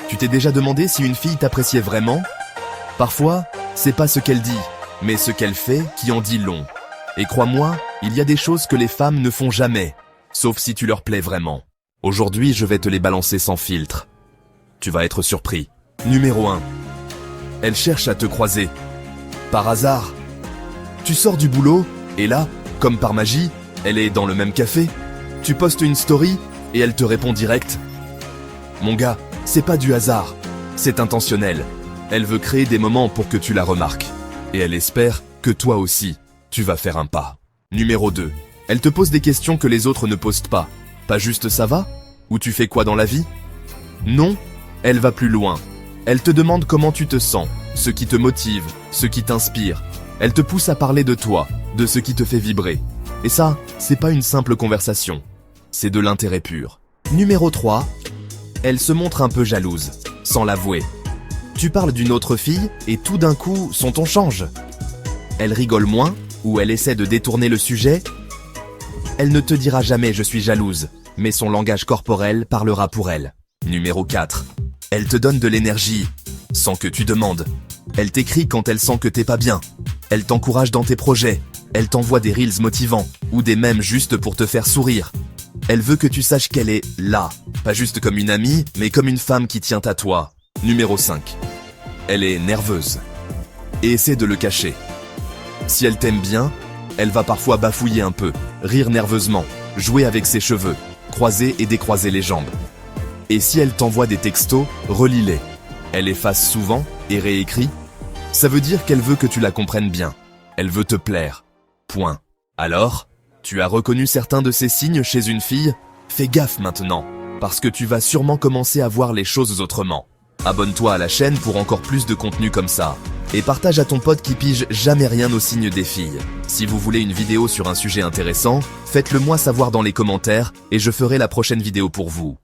Tu t'es déjà demandé si une fille t'appréciait vraiment? Parfois, c'est pas ce qu'elle dit, mais ce qu'elle fait qui en dit long. Et crois-moi, il y a des choses que les femmes ne font jamais, sauf si tu leur plais vraiment. Aujourd'hui, je vais te les balancer sans filtre. Tu vas être surpris. Numéro 1. Elle cherche à te croiser. Par hasard. Tu sors du boulot, et là, comme par magie, elle est dans le même café. Tu postes une story, et elle te répond direct. Mon gars, c'est pas du hasard, c'est intentionnel. Elle veut créer des moments pour que tu la remarques. Et elle espère que toi aussi, tu vas faire un pas. Numéro 2. Elle te pose des questions que les autres ne posent pas. Pas juste ça va? Ou tu fais quoi dans la vie? Non, elle va plus loin. Elle te demande comment tu te sens, ce qui te motive, ce qui t'inspire. Elle te pousse à parler de toi, de ce qui te fait vibrer. Et ça, c'est pas une simple conversation. C'est de l'intérêt pur. Numéro 3. Elle se montre un peu jalouse, sans l'avouer. Tu parles d'une autre fille et tout d'un coup, son ton change. Elle rigole moins ou elle essaie de détourner le sujet. Elle ne te dira jamais « je suis jalouse », mais son langage corporel parlera pour elle. Numéro 4. Elle te donne de l'énergie, sans que tu demandes. Elle t'écrit quand elle sent que t'es pas bien. Elle t'encourage dans tes projets. Elle t'envoie des reels motivants ou des mèmes juste pour te faire sourire. Elle veut que tu saches qu'elle est là, pas juste comme une amie, mais comme une femme qui tient à toi. Numéro 5. Elle est nerveuse et essaie de le cacher. Si elle t'aime bien, elle va parfois bafouiller un peu, rire nerveusement, jouer avec ses cheveux, croiser et décroiser les jambes. Et si elle t'envoie des textos, relis-les. Elle efface souvent et réécrit. Ça veut dire qu'elle veut que tu la comprennes bien. Elle veut te plaire. Point. Alors, tu as reconnu certains de ces signes chez une fille? Fais gaffe maintenant, parce que tu vas sûrement commencer à voir les choses autrement. Abonne-toi à la chaîne pour encore plus de contenu comme ça. Et partage à ton pote qui pige jamais rien aux signes des filles. Si vous voulez une vidéo sur un sujet intéressant, faites-le moi savoir dans les commentaires et je ferai la prochaine vidéo pour vous.